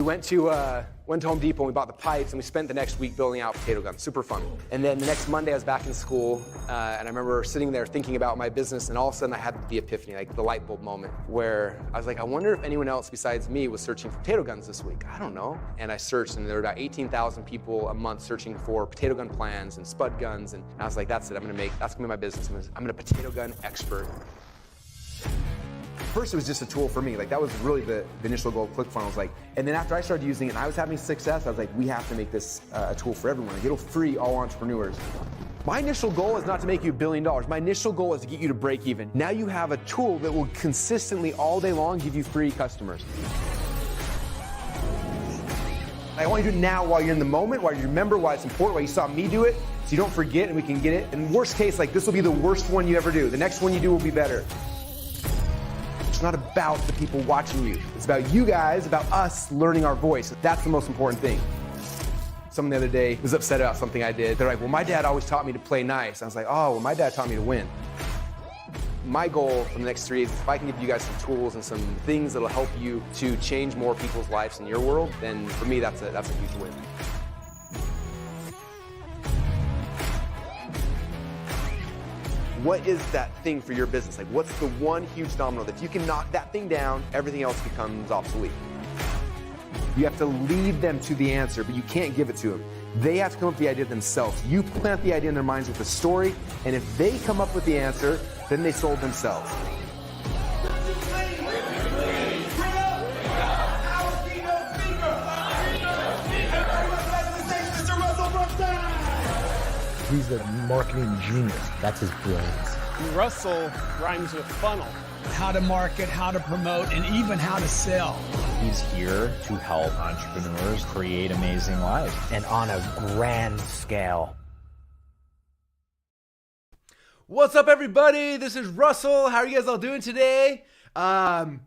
We went to Home Depot and we bought the pipes and we spent the next week building out potato guns. Super fun. And then the next Monday I was back in school and I remember sitting there thinking about my business, and all of a sudden I had the epiphany, like the light bulb moment, where I was like, I wonder if anyone else besides me was searching for potato guns this week. I don't know. And I searched, and there were about 18,000 people a month searching for potato gun plans and spud guns, and I was like, that's it, that's gonna be my business. I'm gonna potato gun expert. First, it was just a tool for me. Like, that was really the initial goal of ClickFunnels. Like, and then after I started using it and I was having success, I was like, we have to make this a tool for everyone. Like, it'll free all entrepreneurs. My initial goal is not to make you $1 billion. My initial goal is to get you to break even. Now you have a tool that will consistently all day long give you free customers. I want you to do it now while you're in the moment, while you remember why it's important, why you saw me do it, so you don't forget and we can get it. And worst case, like, this will be the worst one you ever do. The next one you do will be better. It's not about the people watching you. It's about you guys, about us learning our voice. That's the most important thing. Someone the other day was upset about something I did. They're like, well, my dad always taught me to play nice. I was like, oh, well, my dad taught me to win. My goal for the next 3 years is if I can give you guys some tools and some things that'll help you to change more people's lives in your world, then for me, that's a huge win. What is that thing for your business? Like, what's the one huge domino that if you can knock that thing down, everything else becomes obsolete? You have to lead them to the answer, but you can't give it to them. They have to come up with the idea themselves. You plant the idea in their minds with a story, and if they come up with the answer, then they sold themselves. He's a marketing genius. That's his brilliance. Russell rhymes with funnel. How to market, how to promote, and even how to sell. He's here to help entrepreneurs create amazing lives. And on a grand scale. What's up, everybody? This is Russell. How are you guys all doing today? I'm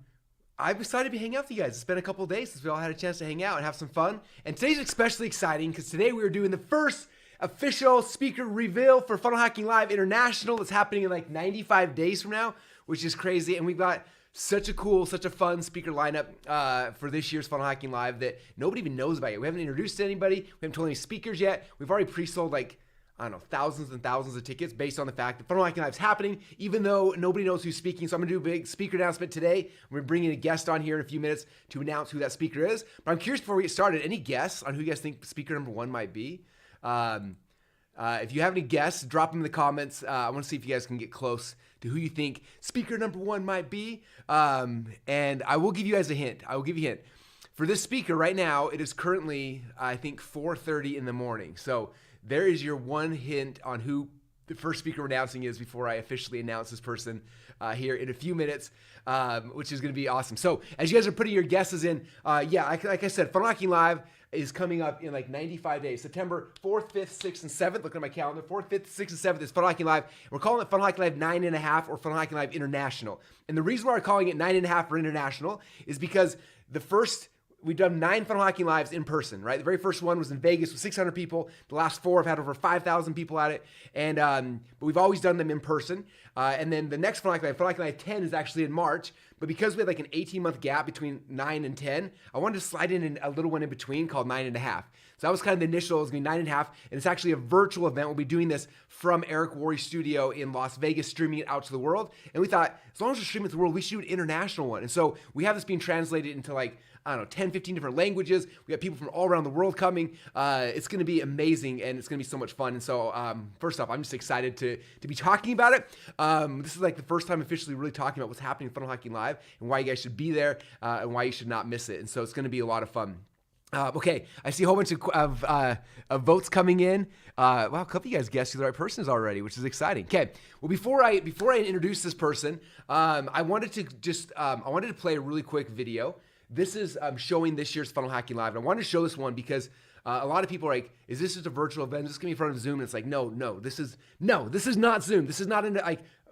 excited to be hanging out with you guys. It's been a couple days since we all had a chance to hang out and have some fun. And today's especially exciting because today we are doing the first official speaker reveal for Funnel Hacking Live International. It's happening in like 95 days from now, which is crazy. And we've got such a fun speaker lineup for this year's Funnel Hacking Live that nobody even knows about yet. We haven't introduced anybody. We haven't told any speakers yet. We've already pre-sold like, I don't know, thousands and thousands of tickets based on the fact that Funnel Hacking Live is happening, even though nobody knows who's speaking. So I'm gonna do a big speaker announcement today. We're bringing a guest on here in a few minutes to announce who that speaker is. But I'm curious, before we get started, any guess on who you guys think speaker number one might be? If you have any guests, drop them in the comments. I want to see if you guys can get close to who you think speaker number one might be. And I will give you guys a hint. I will give you a hint. For this speaker right now, it is currently, I think, 4:30 in the morning. So there is your one hint on who the first speaker we're announcing is before I officially announce this person here in a few minutes, which is going to be awesome. So as you guys are putting your guesses in, like I said, Funnel Hacking Live is coming up in like 95 days. September 4th, 5th, 6th, and 7th. Look at my calendar. 4th, 5th, 6th, and 7th is Funnel Hacking Live. We're calling it Funnel Hacking Live 9.5 or Funnel Hacking Live International. And the reason why we're calling it 9.5 or International is because we've done 9 Funnel Hacking Lives in person, right? The very first one was in Vegas with 600 people. The last 4 have had over 5,000 people at it. And but we've always done them in person. And then the next Funnel Hacking Live 10 is actually in March. But because we had like an 18-month gap between 9 and 10, I wanted to slide in a little one in between called 9.5. So that was kind of the initial. It was going to be 9.5. And it's actually a virtual event. We'll be doing this from Eric Worre's studio in Las Vegas, streaming it out to the world. And we thought, as long as we're streaming it to the world, we should do an international one. And so we have this being translated into like, I don't know, 10, 15 different languages. We got people from all around the world coming. It's going to be amazing, and it's going to be so much fun. And so, first off, I'm just excited to be talking about it. This is like the first time officially really talking about what's happening in Funnel Hacking Live and why you guys should be there and why you should not miss it. And so it's going to be a lot of fun. Okay, I see a whole bunch of votes coming in. Wow, a couple of you guys guessed who the right person is already, which is exciting. Okay, well, before I introduce this person, I wanted to play a really quick video. This is showing this year's Funnel Hacking Live. And I wanted to show this one because a lot of people are like, is this just a virtual event? Is this going to be in front of Zoom? And it's like, no, this is not Zoom. This is not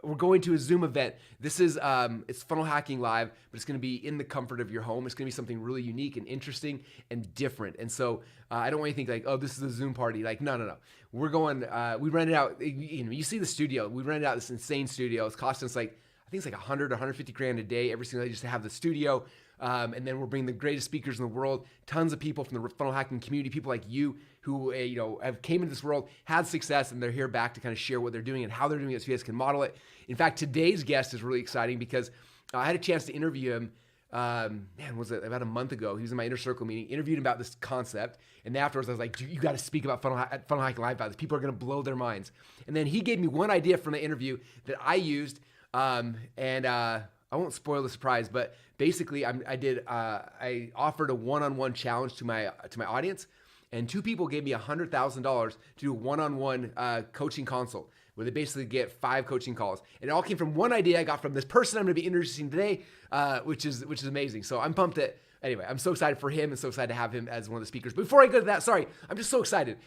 we're going to a Zoom event. This is, it's Funnel Hacking Live, but it's going to be in the comfort of your home. It's going to be something really unique and interesting and different. And so I don't want you to think like, oh, this is a Zoom party. Like, no. We're going, we rented out, you see the studio. We rented out this insane studio. It's costing us like, I think it's like 100, 150 grand a day every single day just to have the studio. And then we're bringing the greatest speakers in the world, tons of people from the funnel hacking community, people like you who have came into this world, had success, and they're here back to kind of share what they're doing and how they're doing it so you guys can model it. In fact, today's guest is really exciting because I had a chance to interview him. Was it about a month ago? He was in my inner circle meeting, interviewed him about this concept. And afterwards I was like, you got to speak about funnel hacking live about this. People are going to blow their minds. And then he gave me one idea from the interview that I used. I won't spoil the surprise, but basically I offered a one-on-one challenge to my audience, and 2 people gave me $100,000 to do a one-on-one coaching consult, where they basically get 5 coaching calls. And it all came from one idea I got from this person I'm going to be introducing today, which is amazing. So I'm pumped that, anyway, I'm so excited for him and so excited to have him as one of the speakers. But before I go to that, sorry, I'm just so excited.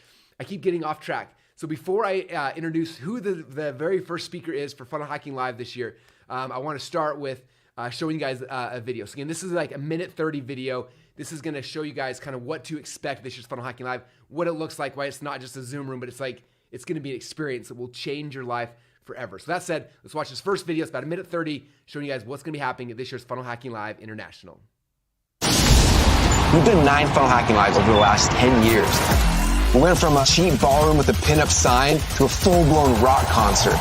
I keep getting off track. So before I introduce who the very first speaker is for Funnel Hacking Live this year, I want to start with showing you guys a video. So again, this is like a minute 30 video. This is going to show you guys kind of what to expect this year's Funnel Hacking Live, what it looks like, why it's not just a Zoom room, but it's going to be an experience that will change your life forever. So that said, let's watch this first video. It's about a minute 30, showing you guys what's going to be happening at this year's Funnel Hacking Live International. We've done 9 Funnel Hacking Lives over the last 10 years. We went from a cheap ballroom with a pinup sign to a full-blown rock concert.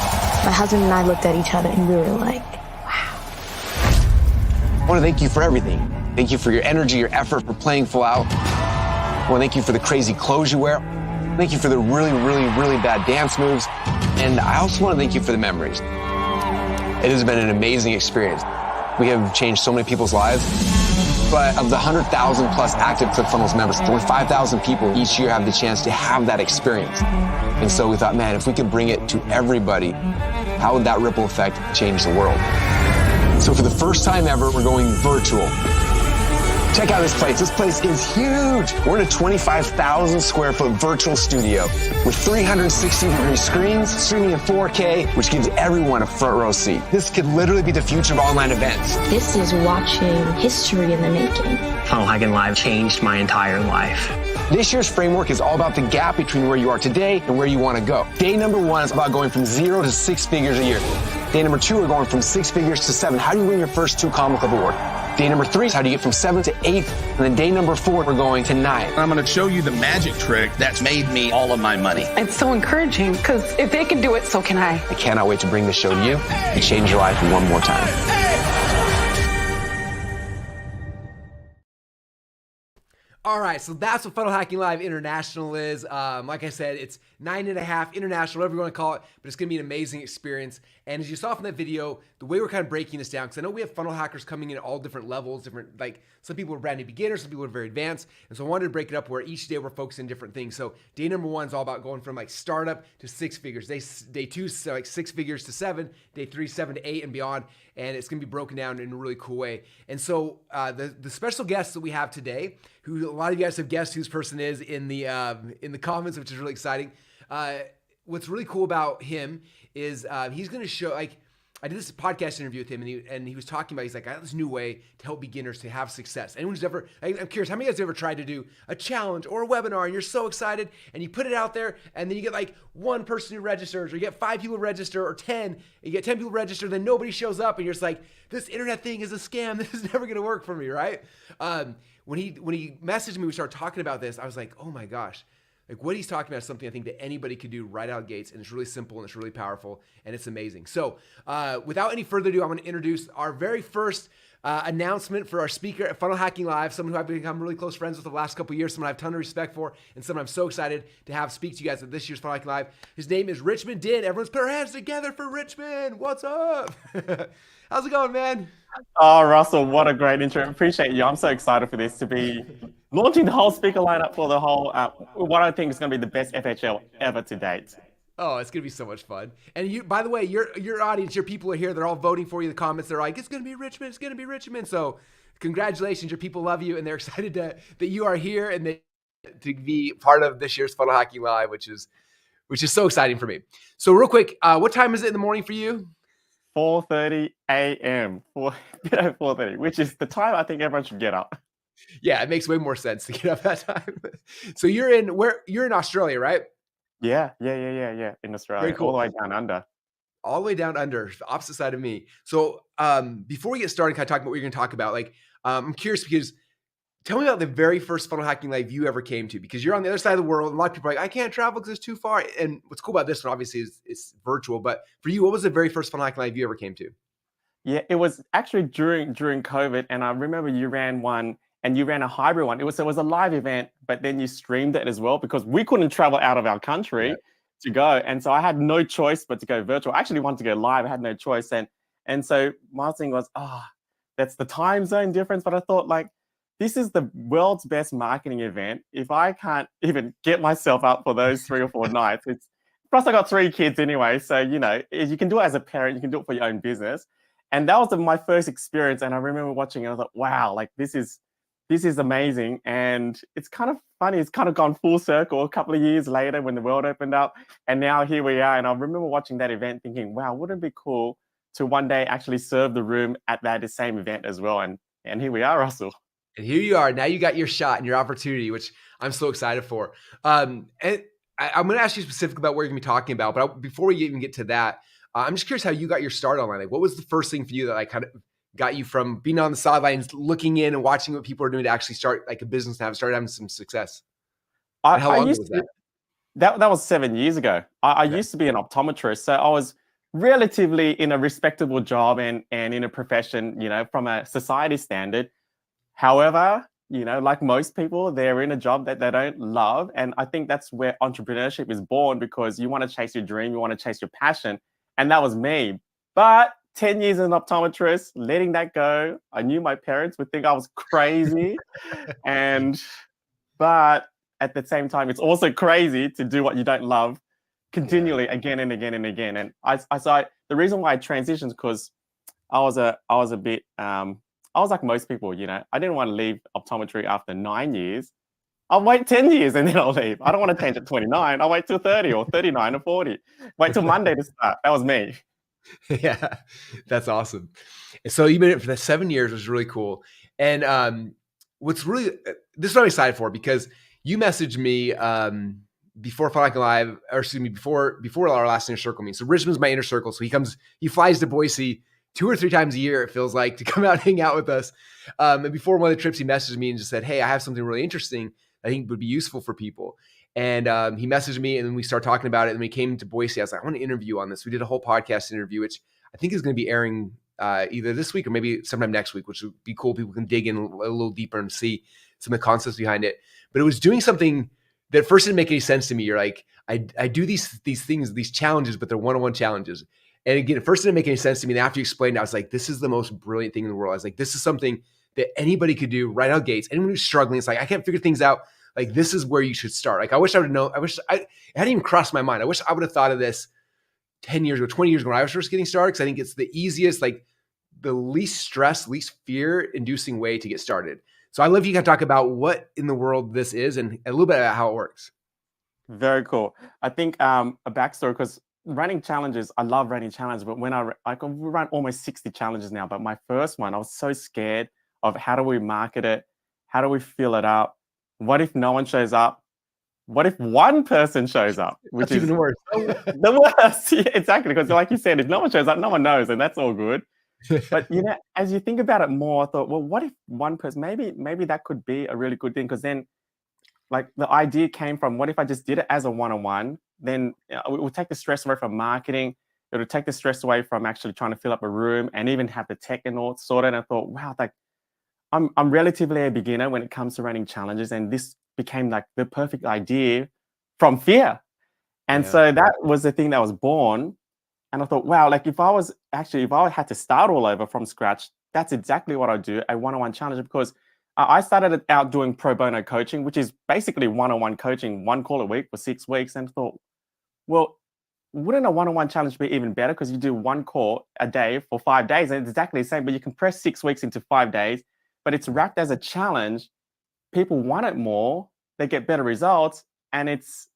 My husband and I looked at each other and we were like, wow. I want to thank you for everything. Thank you for your energy, your effort, for playing full out. I want to thank you for the crazy clothes you wear. Thank you for the really, really, really bad dance moves. And I also want to thank you for the memories. It has been an amazing experience. We have changed so many people's lives. But of the 100,000 plus active ClickFunnels members, only 5,000 people each year have the chance to have that experience. And so we thought, man, if we could bring it to everybody, how would that ripple effect change the world? So for the first time ever, we're going virtual. Check out this place. This place is huge. We're in a 25,000 square foot virtual studio with 360-degree screens, streaming in 4K, which gives everyone a front row seat. This could literally be the future of online events. This is watching history in the making. Funnel Hacking Live changed my entire life. This year's framework is all about the gap between where you are today and where you want to go. Day number 1 is about going from 0 to 6 figures a year. Day number 2, we're going from 6 figures to 7. How do you win your first 2 Common Club award? Day number 3 is how do you get from 7 to 8? And then day number 4, we're going to 9. I'm going to show you the magic trick that's made me all of my money. It's so encouraging because if they can do it, so can I. I cannot wait to bring this show to you and change your life one more time. All right, so that's what Funnel Hacking Live International is. Like I said, it's 9.5 international, whatever you want to call it, but it's going to be an amazing experience. And as you saw from that video, the way we're kind of breaking this down, because I know we have funnel hackers coming in at all different levels, like some people are brand new beginners, some people are very advanced. And so I wanted to break it up where each day we're focusing on different things. So day number 1 is all about going from like startup to 6 figures. Day 2 is like 6 figures to 7. Day 3, 7 to 8 and beyond. And it's going to be broken down in a really cool way. And so the special guest that we have today, who a lot of you guys have guessed who this person is in the comments, which is really exciting. What's really cool about him is he's going to show, like, I did this podcast interview with him, and he was talking about, he's like, I have this new way to help beginners to have success. Anyone who's ever, I'm curious, how many of you guys have ever tried to do a challenge or a webinar, and you're so excited, and you put it out there, and then you get like 1 person who registers, or you get 5 people register, or 10, and you get 10 people register, then nobody shows up, and you're just like, this internet thing is a scam, this is never going to work for me, right? When he messaged me, we started talking about this, I was like, oh my gosh. Like what he's talking about is something I think that anybody could do right out of the gates, and it's really simple and it's really powerful and it's amazing. So without any further ado, I'm going to introduce our very first announcement for our speaker at Funnel Hacking Live, someone who I've become really close friends with the last couple of years, someone I have a ton of respect for, and someone I'm so excited to have speak to you guys at this year's Funnel Hacking Live. His name is Richmond Din. Everyone's put our hands together for Richmond. What's up? How's it going, man? Oh, Russell, what a great intro. Appreciate you. I'm so excited for this to be launching the whole speaker lineup for the whole, what I think is going to be the best FHL ever to date. Oh, it's going to be so much fun. And you, by the way, your audience, your people are here. They're all voting for you. The comments, they're like, it's going to be Richmond. It's going to be Richmond. So congratulations. Your people love you, and they're excited that you are here and to be part of this year's Funnel Hacking Live, which is so exciting for me. So real quick, what time is it in the morning for you? 4:30 a.m. 4:30, which is the time I think everyone should get up. Yeah, it makes way more sense to get up that time. So you're in Australia, right? Yeah. In Australia, very cool. All the way down under. All the way down under, the opposite side of me. So before we get started, kind of talking about what you're going to talk about, like I'm curious because tell me about the very first funnel hacking live you ever came to, because you're on the other side of the world. And a lot of people are like, I can't travel because it's too far. And what's cool about this one, obviously, is it's virtual. But for you, what was the very first funnel hacking live you ever came to? Yeah, it was actually during COVID, and I remember you ran one, and you ran a hybrid one. It was a live event, but then you streamed it as well because we couldn't travel out of our country to go, and so I had no choice but to go virtual. I actually wanted to go live. I had no choice, and so my thing was, that's the time zone difference. But I thought, like, this is the world's best marketing event. If I can't even get myself up for those 3 or 4 nights, it's plus I got 3 kids anyway, so you can do it as a parent. You can do it for your own business. And that was my first experience. And I remember watching it. I thought, wow, like this is amazing. And it's kind of funny. It's kind of gone full circle a couple of years later when the world opened up. And now here we are. And I remember watching that event thinking, wow, wouldn't it be cool to one day actually serve the room at the same event as well? And here we are, Russell. And here you are. Now you got your shot and your opportunity, which I'm so excited for. And I'm going to ask you specifically about what you're going to be talking about. But before we even get to that, I'm just curious how you got your start online. Like, what was the first thing for you that like kind of got you from being on the sidelines, looking in and watching what people are doing to actually start like a business and start having some success? And how long was that? That was 7 years ago. I used to be an optometrist, so I was relatively in a respectable job and in a profession, from a society standard. However, like most people, they're in a job that they don't love, and I think that's where entrepreneurship is born, because you want to chase your dream, you want to chase your passion. And that was me. But 10 years as an optometrist, letting that go, I knew my parents would think I was crazy. But at the same time, it's also crazy to do what you don't love continually again and again and again. And I saw the reason why I transitioned is because I was a bit, I was like most people, I didn't want to leave optometry after 9 years. I'll wait 10 years and then I'll leave. I don't want to change at 29. I'll wait till 30 or 39 or 40. Wait till Monday to start. That was me. Yeah, that's awesome. And so you've been in it for the 7 years, which is really cool. And what's really, this is what I'm excited for, because you messaged me before Funnel Hacking Live, or excuse me, before our last inner circle meeting. So Richmond's my inner circle. So he flies to Boise 2 or 3 times a year, it feels like, to come out and hang out with us. And before one of the trips, he messaged me and just said, hey, I have something really interesting I think would be useful for people. And he messaged me, and then we started talking about it. And when we came to Boise, I was like, I want to interview on this. We did a whole podcast interview, which I think is going to be airing either this week or maybe sometime next week, which would be cool. People can dig in a little deeper and see some of the concepts behind it. But it was doing something that at first didn't make any sense to me. You're like, I do these things, these challenges, but they're one-on-one challenges. And again, at first it didn't make any sense to me. And after you explained it, I was like, this is the most brilliant thing in the world. I was like, this is something that anybody could do right out of gates. Anyone who's struggling, it's like, I can't figure things out. Like, this is where you should start. Like, I wish I would have known. It hadn't even crossed my mind. I wish I would have thought of this 10 years ago, 20 years ago when I was first getting started, because I think it's the easiest, like the least stress, least fear-inducing way to get started. So I love you can talk about what in the world this is and a little bit about how it works. Very cool. I think a backstory, because running challenges, I love running challenges, but when I run almost 60 challenges now, but my first one, I was so scared of how do we market it? How do we fill it up? What if no one shows up? What if one person shows up? Which that's is even worse. The worst. Yeah, exactly. Because like you said, if no one shows up, no one knows, and that's all good. But as you think about it more, I thought, well, what if one person? Maybe that could be a really good thing, because then, like, the idea came from, what if I just did it as a one-on-one? Then it would take the stress away from marketing. It would take the stress away from actually trying to fill up a room and even have the tech and all sorted. And I thought, wow, like, I'm relatively a beginner when it comes to running challenges, and this became like the perfect idea from fear. And so that was the thing that was born. And I thought, wow, like if I had to start all over from scratch, that's exactly what I'd do, a one-on-one challenge, because I started out doing pro bono coaching, which is basically one-on-one coaching, 1 call a week for 6 weeks, and thought, well, wouldn't a one-on-one challenge be even better? Because you do 1 call a day for 5 days, and it's exactly the same, but you compress 6 weeks into 5 days. But it's wrapped as a challenge. People want it more. They get better results, and it's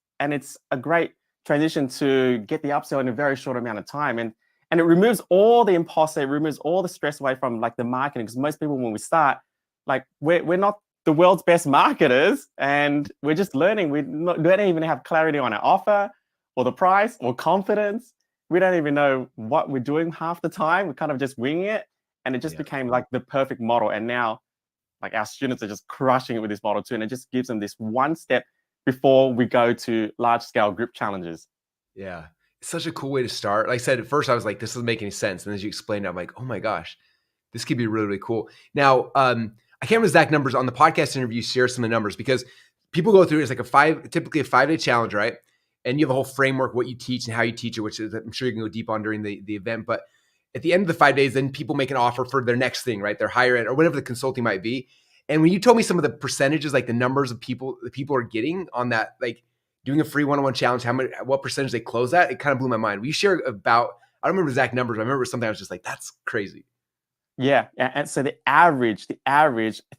a great transition to get the upsell in a very short amount of time. And it removes all the imposter, it removes all the stress away from like the marketing. Because most people, when we start, like we're not the world's best marketers, and we're just learning. We don't even have clarity on our offer or the price or confidence. We don't even know what we're doing half the time. We're kind of just winging it. And it just became like the perfect model. And now like our students are just crushing it with this Model 2, and it just gives them this one step before we go to large scale grip challenges. Yeah. It's such a cool way to start. Like I said, at first I was like, this doesn't make any sense. And as you explained it, I'm like, oh my gosh, this could be really, really cool. Now, I can't remember exact numbers on the podcast interview, share some of the numbers because people go through, it's like typically a 5-day challenge, right? And you have a whole framework, what you teach and how you teach it, which is, I'm sure you can go deep on during the event. But at the end of the 5 days, then people make an offer for their next thing, right? Their higher end or whatever the consulting might be. And when you told me some of the percentages, like the numbers of people, the people are getting on that, like doing a free one-on-one challenge, what percentage they close at, it kind of blew my mind. Will you share about, I don't remember exact numbers. I remember something I was just like, that's crazy. Yeah. And so the average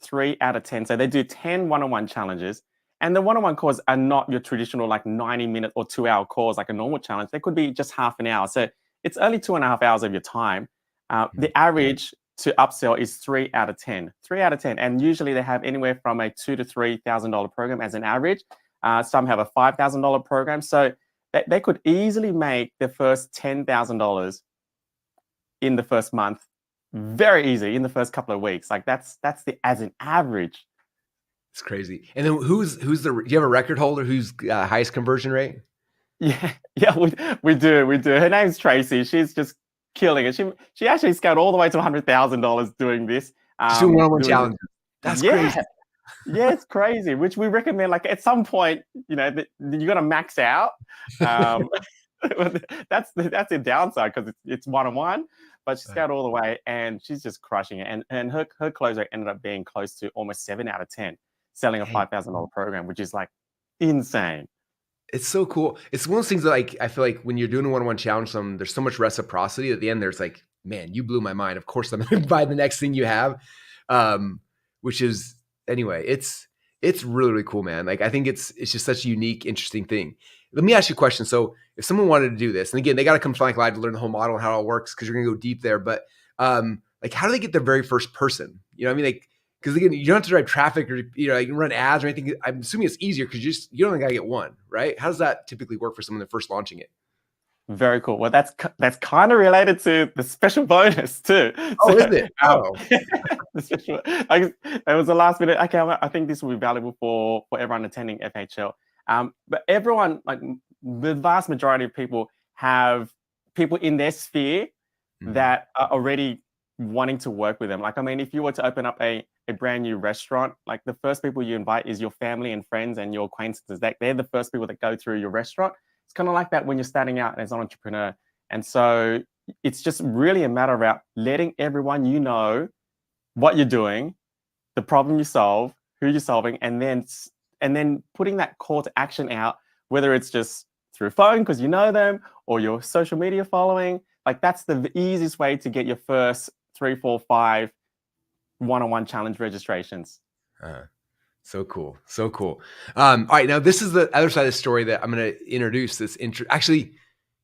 3 out of 10. So they do 10 one-on-one challenges. And the one-on-one calls are not your traditional like 90-minute or 2-hour calls like a normal challenge. They could be just half an hour. So it's only 2.5 hours of your time. The average to upsell is 3 out of 10. 3 out of 10. And usually they have anywhere from a $2,000 to $3,000 program as an average. Some have a $5,000 program. So they could easily make the first $10,000 in the first month. Very easy in the first couple of weeks. Like that's as an average. It's crazy. And then do you have a record holder who's highest conversion rate? Yeah, we do. Her name's Tracy. She's just killing it. She actually scaled all the way to $100,000 doing this. She's doing one-on-one challenges. That's crazy. Yeah, it's crazy. Which we recommend. Like at some point, you got to max out. That's the downside because it's one-on-one. But she scaled all the way, and she's just crushing it. And her close rate ended up being close to almost 7 out of 10, selling a $5,000 program, which is like insane. It's so cool. It's one of those things that like I feel like when you're doing a one-on-one challenge, there's so much reciprocity. At the end, there's like, man, you blew my mind. Of course, I'm going to buy the next thing you have. Which is anyway, it's really, really cool, man. Like I think it's just such a unique, interesting thing. Let me ask you a question. So if someone wanted to do this, and again, they got to come to Flank Live to learn the whole model and how it all works because you're going to go deep there. But like, how do they get their very first person? You know what I mean? Like, because again, you don't have to drive traffic or you can run ads or anything. I'm assuming it's easier because you only got to get one, right? How does that typically work for someone that's first launching it? Very cool. Well, that's kind of related to the special bonus too. Oh, is it? Oh, the special, it was the last minute. Okay, I think this will be valuable for everyone attending FHL. But everyone, like the vast majority of people, have people in their sphere that are already wanting to work with them. Like, I mean, if you were to open up a brand new restaurant, like the first people you invite is your family and friends and your acquaintances. They're the first people that go through your restaurant. It's kind of like that when you're starting out as an entrepreneur. And so it's just really a matter about letting everyone you know what you're doing, the problem you solve, who you're solving, and then putting that call to action out, whether it's just through phone because you know them or your social media following. Like that's the easiest way to get your first 3, 4, 5 one-on-one challenge registrations. So cool. So cool. All right. Now this is the other side of the story that I'm going to introduce this actually,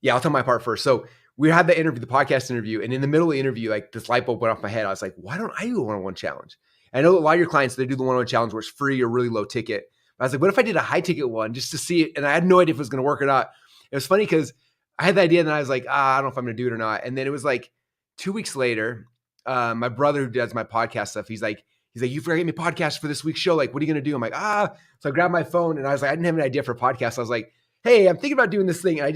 yeah, I'll tell my part first. So we had the podcast interview, and in the middle of the interview, like this light bulb went off my head. I was like, why don't I do a one-on-one challenge? I know that a lot of your clients, they do the one-on-one challenge where it's free or really low ticket. But I was like, what if I did a high ticket one just to see it? And I had no idea if it was going to work or not. It was funny because I had the idea and then I was like, I don't know if I'm going to do it or not. And then it was like 2 weeks later, my brother who does my podcast stuff, he's like, you forgot to get me a podcast for this week's show. Like, what are you going to do? I'm like, So I grabbed my phone and I was like, I didn't have an idea for a podcast. I was like, hey, I'm thinking about doing this thing. And I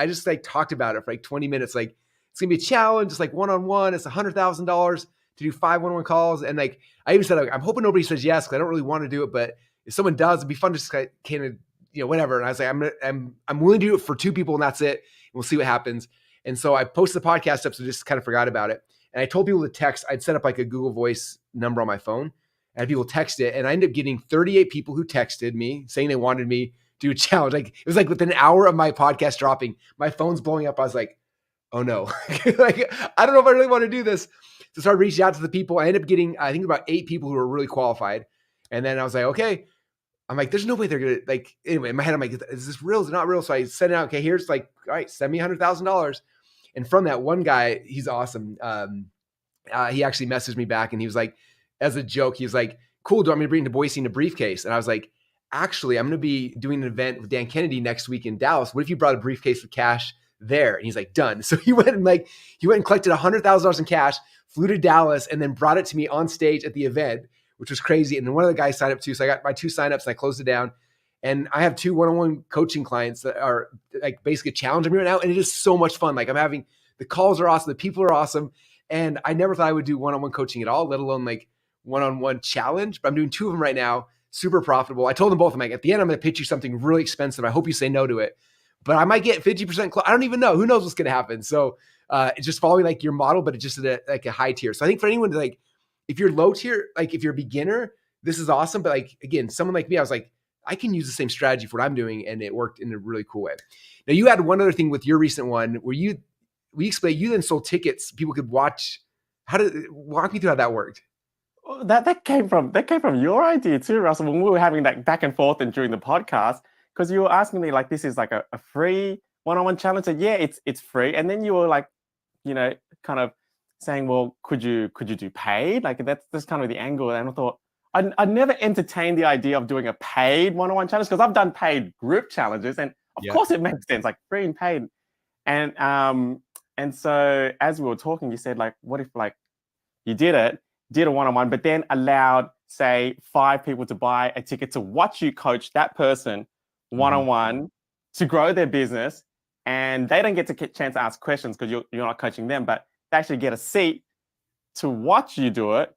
just like talked about it for like 20 minutes. Like, it's going to be a challenge. It's like one-on-one. It's $100,000 to do 5 one-on-one calls. And like, I even said, I'm hoping nobody says yes, because I don't really want to do it. But if someone does, it'd be fun to just kind of, whatever. And I was like, I'm willing to do it for 2 people and that's it. And we'll see what happens. And so I posted the podcast up, so just kind of forgot about it. And I told people to text. I'd set up like a Google Voice number on my phone. And I had people text it. And I ended up getting 38 people who texted me saying they wanted me to do a challenge. Like it was like within an hour of my podcast dropping, my phone's blowing up. I was like, oh no, like, I don't know if I really want to do this. So I started reaching out to the people. I ended up getting, I think about 8 people who were really qualified. And then I was like, okay. I'm like, there's no way they're going to like, anyway, in my head, I'm like, is this real? Is it not real? So I sent it out. Okay, here's like, all right, send me $100,000. And from that one guy, he's awesome. He actually messaged me back and he was like, as a joke, he was like, cool, do you want me to bring to Boise in a briefcase? And I was like, actually, I'm going to be doing an event with Dan Kennedy next week in Dallas. What if you brought a briefcase of cash there? And he's like, done. So he went and collected $100,000 in cash, flew to Dallas, and then brought it to me on stage at the event which was crazy. And then one of the guys signed up too. So I got my 2 signups and I closed it down. And I have 2 one-on-one coaching clients that are like basically challenging me right now. And it is so much fun. Like the calls are awesome. The people are awesome. And I never thought I would do one-on-one coaching at all, let alone like one-on-one challenge. But I'm doing 2 of them right now. Super profitable. I told them both, I'm like, at the end, I'm going to pitch you something really expensive. I hope you say no to it, but I might get 50%. I don't even know. Who knows what's going to happen? So it's just following like your model, but it's just at like a high tier. So I think for anyone to like, if you're low tier, like if you're a beginner, this is awesome. But like, again, someone like me, I was like, I can use the same strategy for what I'm doing. And it worked in a really cool way. Now you had one other thing with your recent one where we explained you then sold tickets. People could watch. Walk me through how that worked. That came from your idea too, Russell, when we were having that back and forth and during the podcast, because you were asking me like, this is like a free one-on-one challenge. And yeah, it's free. And then you were like, kind of saying, well, could you do paid? Like that's kind of the angle. And I thought I never entertained the idea of doing a paid one-on-one challenge because I've done paid group challenges, and of course it makes sense, like free and paid. And so as we were talking, you said like, what if like you did a one-on-one, but then allowed, say, 5 people to buy a ticket to watch you coach that person one-on-one to grow their business, and they don't get a chance to ask questions because you're not coaching them, but they actually get a seat to watch you do it.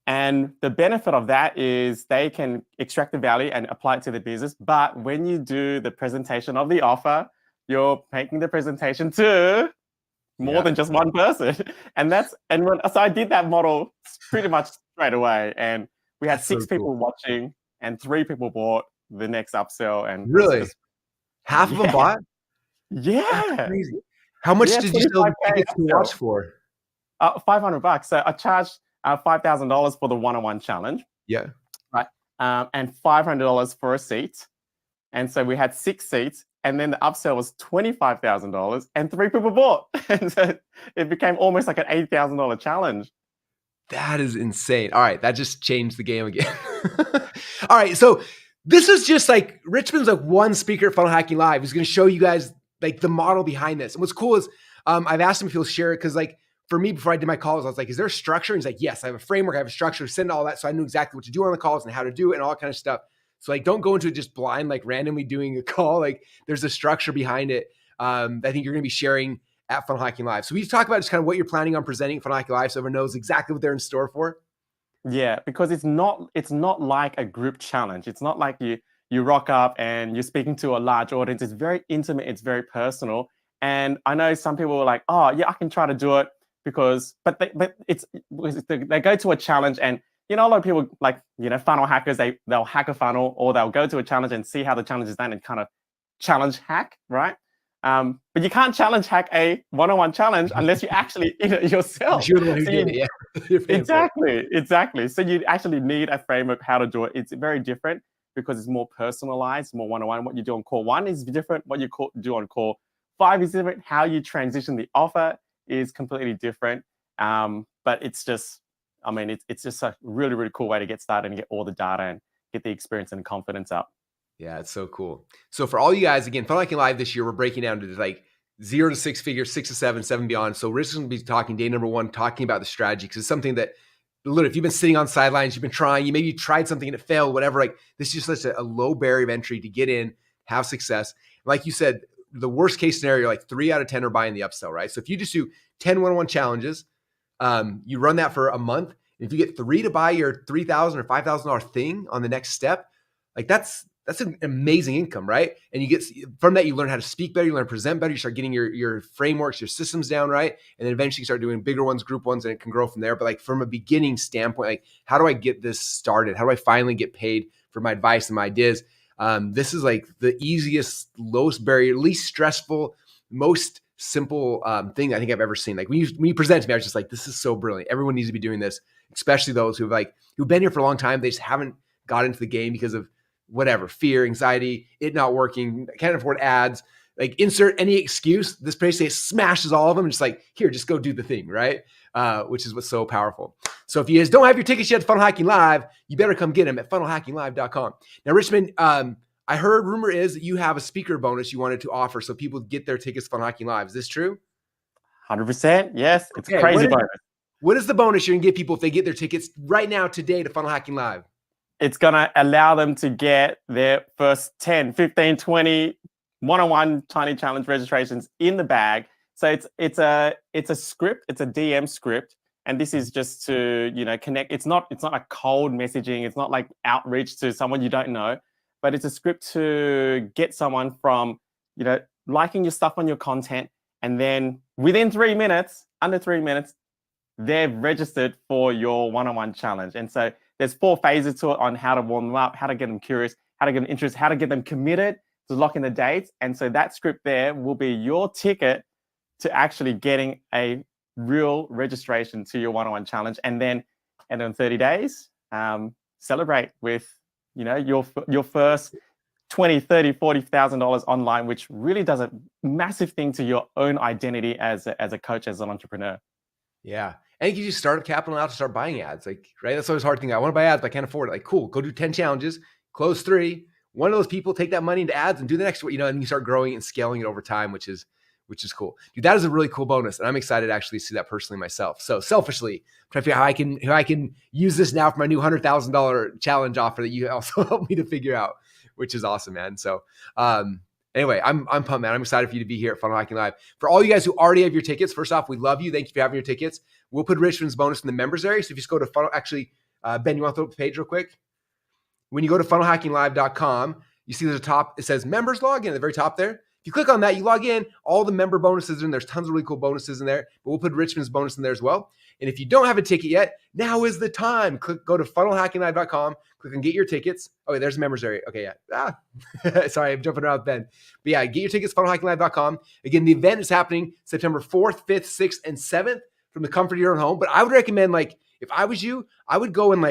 And the benefit of that is they can extract the value and apply it to their business. But when you do the presentation of the offer, you're making the presentation to more than just one person. So I did that model pretty much straight away. And we had 6 people watching and 3 people bought the next upsell. And really? Half of them bought? Yeah. That's crazy. How much did you sell tickets to watch for? $500. So I charged $5,000 for the one-on-one challenge. Yeah. Right. And $500 for a seat. And so we had 6 seats. And then the upsell was $25,000 and 3 people bought. And so it became almost like an $80,000 challenge. That is insane. All right. That just changed the game again. All right. So this is just like Richmond's like one speaker at Funnel Hacking Live. He's going to show you guys like the model behind this. And what's cool is I've asked him if he'll share it because like for me, before I did my calls, I was like, is there a structure? And he's like, yes, I have a framework. I have a structure, send all that. So I knew exactly what to do on the calls and how to do it and all that kind of stuff. So like, don't go into it just blind, like randomly doing a call. Like there's a structure behind it. I think you're going to be sharing at Funnel Hacking Live. So we talk about just kind of what you're planning on presenting at Funnel Hacking Live so everyone knows exactly what they're in store for. Yeah, because it's not like a group challenge. It's not like you rock up and you're speaking to a large audience. It's very intimate. It's very personal. And I know some people are like, oh yeah, I can try to do it but they go to a challenge and a lot of people like, funnel hackers, they'll hack a funnel or they'll go to a challenge and see how the challenge is done and kind of challenge hack, right? But you can't challenge hack a one-on-one challenge unless you actually yourself. You're the one who did it, yeah. Exactly. So you actually need a framework how to do it. It's very different because it's more personalized, more one-on-one. What you do on call 1 is different. What you do on call 5 is different. How you transition the offer is completely different. But it's just, it's just a really, really cool way to get started and get all the data and get the experience and confidence up. Yeah, it's so cool. So for all you guys, again, Funnel Hacking Live this year, we're breaking down to like 0 to 6 figures, 6 to 7, 7 beyond. So Rich is going to be talking day number 1, talking about the strategy because it's something that literally, if you've been sitting on sidelines, you've been trying, maybe you tried something and it failed, whatever. Like this is just such a low barrier of entry to get in, have success. Like you said, the worst case scenario, like 3 out of 10 are buying the upsell, right? So if you just do 10 one-on-one challenges, you run that for a month. And if you get 3 to buy your $3,000 or $5,000 thing on the next step, like that's an amazing income, right? And you get from that, you learn how to speak better, you learn to present better, you start getting your frameworks, your systems down, right? And then eventually you start doing bigger ones, group ones, and it can grow from there. But like from a beginning standpoint, like how do I get this started? How do I finally get paid for my advice and my ideas? This is like the easiest, lowest barrier, least stressful, most simple thing I think I've ever seen. Like when you present to me, I was just like, this is so brilliant. Everyone needs to be doing this, especially those who've been here for a long time. They just haven't got into the game because of whatever, fear, anxiety, it not working, can't afford ads, like insert any excuse. This basically smashes all of them. Just like, here, just go do the thing, right? Which is what's so powerful. So if you guys don't have your tickets yet to Funnel Hacking Live, you better come get them at funnelhackinglive.com. Now, Richmond, I heard rumor is that you have a speaker bonus you wanted to offer so people get their tickets to Funnel Hacking Live. Is this true? 100%. Yes. It's a crazy bonus. What is the bonus you're going to give people if they get their tickets right now today to Funnel Hacking Live? It's going to allow them to get their first 10, 15, 20 one-on-one tiny challenge registrations in the bag. So it's a script, it's a DM script. And this is just to, connect. It's not a cold messaging. It's not like outreach to someone you don't know, but it's a script to get someone from, liking your stuff on your content. And then within 3 minutes, under 3 minutes, they've registered for your one-on-one challenge. And so there's 4 phases to it on how to warm them up, how to get them curious, how to get them interested, how to get them committed to lock in the dates. And so that script there will be your ticket to actually getting a real registration to your one-on-one challenge. And then in 30 days, celebrate with, your first $20, $30, $40,000 online, which really does a massive thing to your own identity as a coach, as an entrepreneur. Yeah. And it gives you startup capital now to start buying ads. Like, right? That's always a hard thing. I want to buy ads, but I can't afford it. Like, cool, go do 10 challenges, close 3. One of those people take that money into ads and do the next one, and you start growing and scaling it over time, which is cool. Dude, that is a really cool bonus. And I'm excited to actually see that personally myself. So selfishly, I'm trying to figure out how I can use this now for my new $100,000 challenge offer that you also helped me to figure out, which is awesome, man. So, anyway, I'm pumped, man. I'm excited for you to be here at Funnel Hacking Live. For all you guys who already have your tickets, first off, we love you. Thank you for having your tickets. We'll put Richmond's bonus in the members area. So if you just go to Funnel, actually, Ben, you want to throw up the page real quick? When you go to funnelhackinglive.com, you see there's a top, it says members login at the very top there. If you click on that, you log in, all the member bonuses are in. There's tons of really cool bonuses in there, but we'll put Richmond's bonus in there as well. And if you don't have a ticket yet, now is the time. Go to funnelhackinglive.com, click on get your tickets. Oh, wait, there's a members area. Okay, yeah. Sorry, I'm jumping around with Ben. But yeah, get your tickets, funnelhackinglive.com. Again, the event is happening September 4th, 5th, 6th, and 7th from the comfort of your own home. But I would recommend, if I was you, I would go and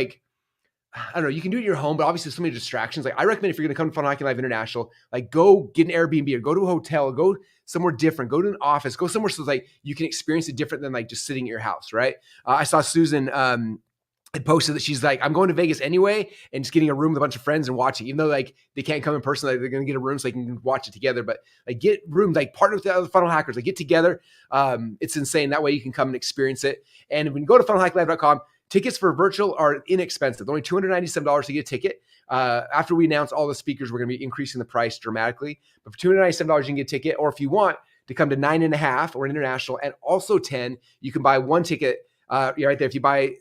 I don't know, you can do it at your home, but obviously there's so many distractions. I recommend if you're going to come to Funnel Hacking Live International, go get an Airbnb or go to a hotel, go somewhere different, go to an office, go somewhere so you can experience it different than just sitting at your house, right? I saw Susan had posted that she's I'm going to Vegas anyway and just getting a room with a bunch of friends and watching, even though they can't come in person, they're going to get a room so they can watch it together. But get rooms, partner with the other funnel hackers, get together. It's insane. That way you can come and experience it. And when you go to funnelhackinglive.com, tickets for virtual are inexpensive. They're only $297 to get a ticket. After we announce all the speakers, we're going to be increasing the price dramatically. But for $297, you can get a ticket. Or if you want to come to 9.5 or international and also 10, you can buy one ticket. Right there. If you buy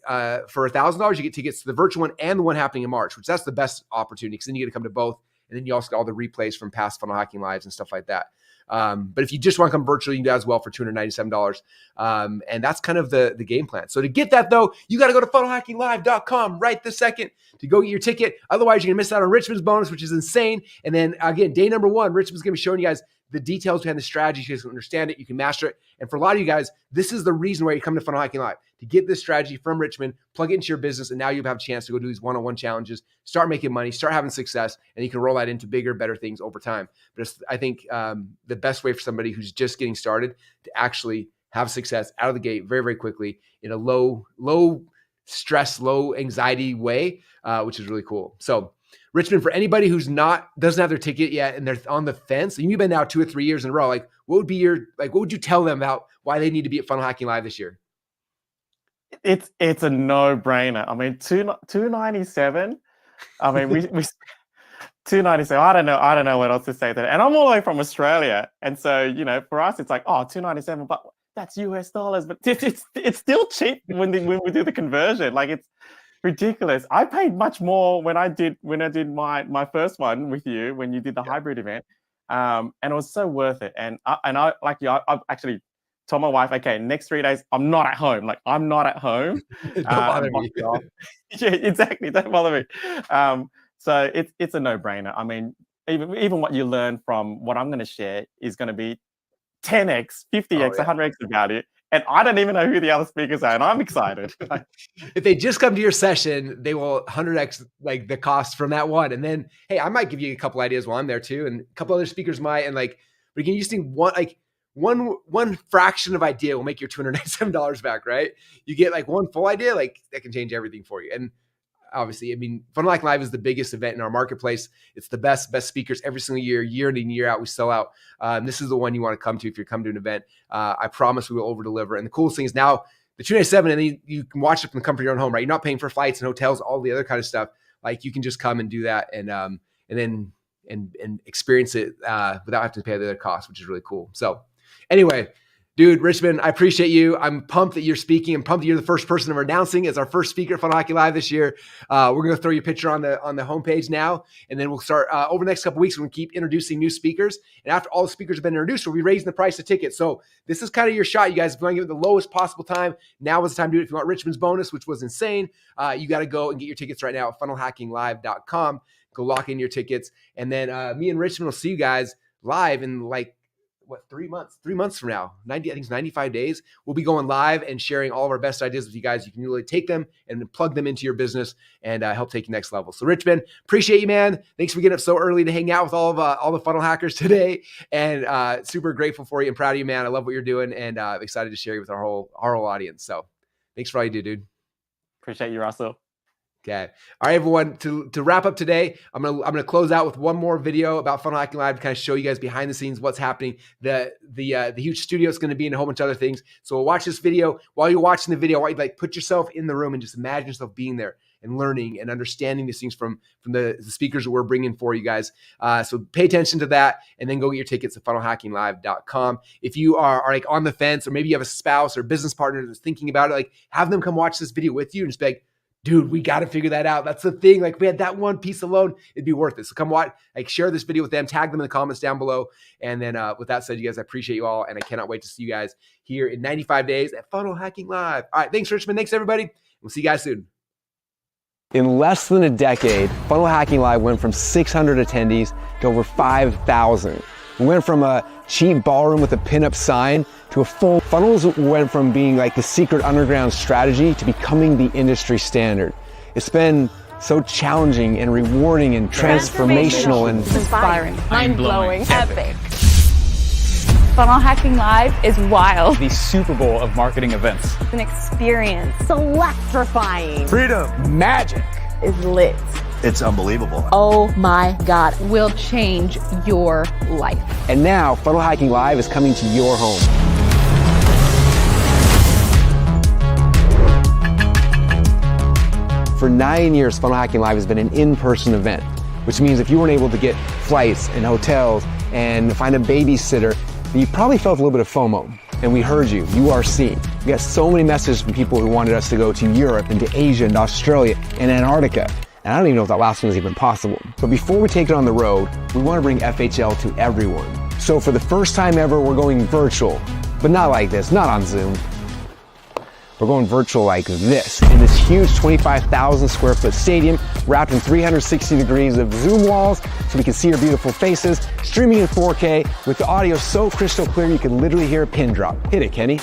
for $1,000, you get tickets to the virtual one and the one happening in March, which that's the best opportunity because then you get to come to both. And then you also get all the replays from past Funnel Hacking Lives and stuff like that. But if you just want to come virtual, you can do that as well for $297. And that's kind of the game plan. So to get that though, you got to go to funnelhackinglive.com right this second to go get your ticket. Otherwise, you're going to miss out on Richmond's bonus, which is insane. And then again, day number 1, Richmond's going to be showing you guys the details behind the strategy. You guys can understand it. You can master it. And for a lot of you guys, this is the reason why you come to Funnel Hacking Live, to get this strategy from Richmond, plug it into your business, and now you'll have a chance to go do these one-on-one challenges, start making money, start having success, and you can roll that into bigger, better things over time. But it's, I think the best way for somebody who's just getting started to actually have success out of the gate very, very quickly in a low stress, low anxiety way, which is really cool. So Richmond, for anybody who's doesn't have their ticket yet and they're on the fence, and you've been now 2 or 3 years in a row, what would you tell them about why they need to be at Funnel Hacking Live this year? It's a no-brainer. I mean, $297. I mean, we $297. I don't know what else to say to that. And I'm all the way from Australia, and so for us, it's $297, but that's US dollars. But it's still cheap when we do the conversion. It's ridiculous. I paid much more when I did my first one with you when you did the hybrid event, and it was so worth it. And I actually told my wife, okay, next 3 days I'm not at home. I'm not at home. Don't bother me. Yeah, exactly. Don't bother me. So it's a no-brainer. I mean, even what you learn from what I'm going to share is going to be 10x, 50x, 100x about it. And I don't even know who the other speakers are, and I'm excited. If they just come to your session, they will 100x the cost from that one. And then, hey, I might give you a couple ideas while I'm there too, and a couple other speakers might. And but again, you just think one fraction of idea will make your $297 back, right? You get one full idea, that can change everything for you. And obviously, I mean, Funnel Hacking Live is the biggest event in our marketplace. It's the best speakers every single year in and year out. We sell out. This is the one you want to come to if you're coming to an event. I promise we will over deliver. And the coolest thing is now the 297, and then you can watch it from the comfort of your own home, right? You're not paying for flights and hotels, all the other kind of stuff. Like you can just come and do that and experience it without having to pay the other costs, which is really cool. So anyway, dude, Richmond, I appreciate you. I'm pumped that you're speaking. I'm pumped that you're the first person we're announcing as our first speaker at Funnel Hacking Live this year. We're going to throw your picture on the homepage now, and then we'll start over the next couple of weeks. We're going to keep introducing new speakers, and after all the speakers have been introduced, we'll be raising the price of tickets. So this is kind of your shot, you guys. If you want to give it the lowest possible time, now is the time to do it. If you want Richmond's bonus, which was insane, you got to go and get your tickets right now at funnelhackinglive.com. Go lock in your tickets, and then me and Richmond will see you guys live in like 3 months? 3 months from now, I think it's 95 days. We'll be going live and sharing all of our best ideas with you guys. You can really take them and plug them into your business and help take you next level. So Richmond, appreciate you, man. Thanks for getting up so early to hang out with all the funnel hackers today, and super grateful for you and proud of you, man. I love what you're doing, and excited to share you with our whole audience. So thanks for all you do, dude. Appreciate you, Russell. Okay. All right, everyone. To wrap up today, I'm gonna close out with one more video about Funnel Hacking Live to kind of show you guys behind the scenes what's happening. The huge studio is going to be in a whole bunch of other things. So we'll watch this video. While you're watching the video, I want you to put yourself in the room and just imagine yourself being there and learning and understanding these things from the speakers that we're bringing for you guys. So pay attention to that, and then go get your tickets at funnelhackinglive.com. If you are like on the fence, or maybe you have a spouse or business partner that's thinking about it, like have them come watch this video with you and just be like, dude, we got to figure that out. That's the thing. Like, we had that one piece alone, it'd be worth it. So come watch, share this video with them, tag them in the comments down below. And then with that said, you guys, I appreciate you all. And I cannot wait to see you guys here in 95 days at Funnel Hacking Live. All right. Thanks, Richmond. Thanks, everybody. We'll see you guys soon. In less than a decade, Funnel Hacking Live went from 600 attendees to over 5,000. We went from a cheap ballroom with a pinup sign to a full. Funnels went from being like the secret underground strategy to becoming the industry standard. It's been so challenging and rewarding and transformational and inspiring, mind-blowing, epic. Funnel Hacking Live is wild. The Super Bowl of marketing events. An experience. It's electrifying. Freedom. Magic. Is lit. It's unbelievable. Oh my God. Will change your life. And now Funnel Hacking Live is coming to your home. For 9 years, Funnel Hacking Live has been an in-person event, which means if you weren't able to get flights and hotels and find a babysitter, you probably felt a little bit of FOMO. And we heard you. You are seen. We got so many messages from people who wanted us to go to Europe and to Asia and Australia and Antarctica. And I don't even know if that last one is even possible. But before we take it on the road, we want to bring FHL to everyone. So for the first time ever, we're going virtual, but not like this, not on Zoom. We're going virtual like this, in this huge 25,000 square foot stadium, wrapped in 360 degrees of Zoom walls, so we can see your beautiful faces, streaming in 4K, with the audio so crystal clear you can literally hear a pin drop. Hit it, Kenny.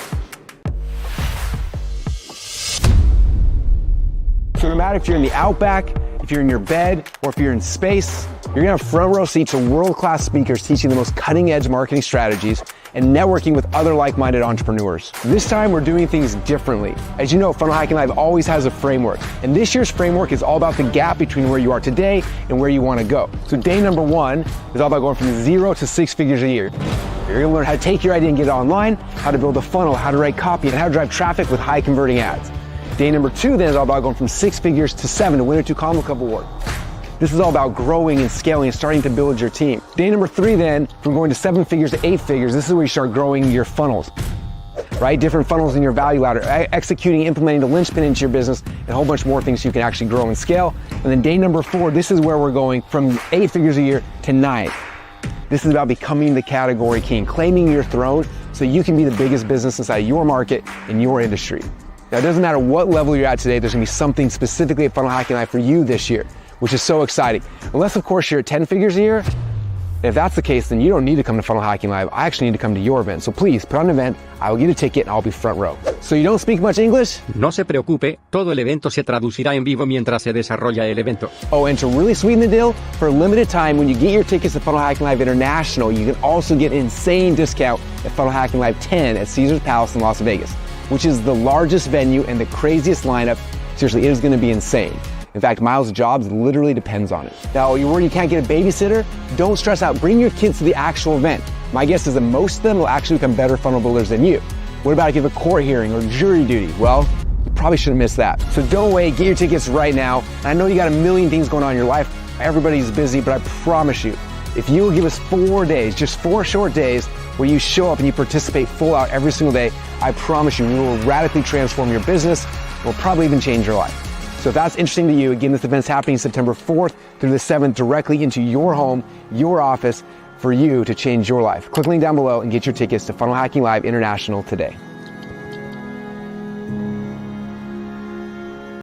So no matter if you're in the Outback, if you're in your bed, or if you're in space, you're gonna have front row seats to world-class speakers teaching the most cutting-edge marketing strategies and networking with other like-minded entrepreneurs. This time, we're doing things differently. As you know, Funnel Hacking Live always has a framework, and this year's framework is all about the gap between where you are today and where you wanna go. So day number one is all about going from 0 to 6 figures a year. You're gonna learn how to take your idea and get it online, how to build a funnel, how to write copy, and how to drive traffic with high converting ads. Day number two then is all about going from 6 figures to 7 to win a 2 Combo Cup award. This is all about growing and scaling and starting to build your team. Day number 3 then, from going to 7 figures to 8 figures, this is where you start growing your funnels, right? Different funnels in your value ladder, executing, implementing the linchpin into your business, and a whole bunch more things so you can actually grow and scale. And then day number 4, this is where we're going from 8 figures a year to 9. This is about becoming the category king, claiming your throne so you can be the biggest business inside your market in your industry. Now, it doesn't matter what level you're at today, there's gonna be something specifically at Funnel Hacking Live for you this year, which is so exciting. Unless, of course, you're at 10 figures a year. If that's the case, then you don't need to come to Funnel Hacking Live. I actually need to come to your event. So please, put on an event, I will get a ticket, and I'll be front row. So you don't speak much English? No se preocupe, todo el evento se traducirá en vivo mientras se desarrolla el evento. Oh, and to really sweeten the deal, for a limited time, when you get your tickets to Funnel Hacking Live International, you can also get an insane discount at Funnel Hacking Live 10 at Caesars Palace in Las Vegas, which is the largest venue and the craziest lineup. Seriously, it is gonna be insane. In fact, Miles' jobs literally depends on it. Now, you're worried you can't get a babysitter? Don't stress out. Bring your kids to the actual event. My guess is that most of them will actually become better funnel builders than you. What about if you have a court hearing or jury duty? Well, you probably shouldn't miss that. So don't wait, get your tickets right now. I know you got a million things going on in your life. Everybody's busy, but I promise you, if you will give us 4 days, just 4 short days, where you show up and you participate full out every single day, I promise you, we will radically transform your business. We'll probably even change your life. So if that's interesting to you, again, this event's happening September 4th through the 7th, directly into your home, your office, for you to change your life. Click the link down below and get your tickets to Funnel Hacking Live International today.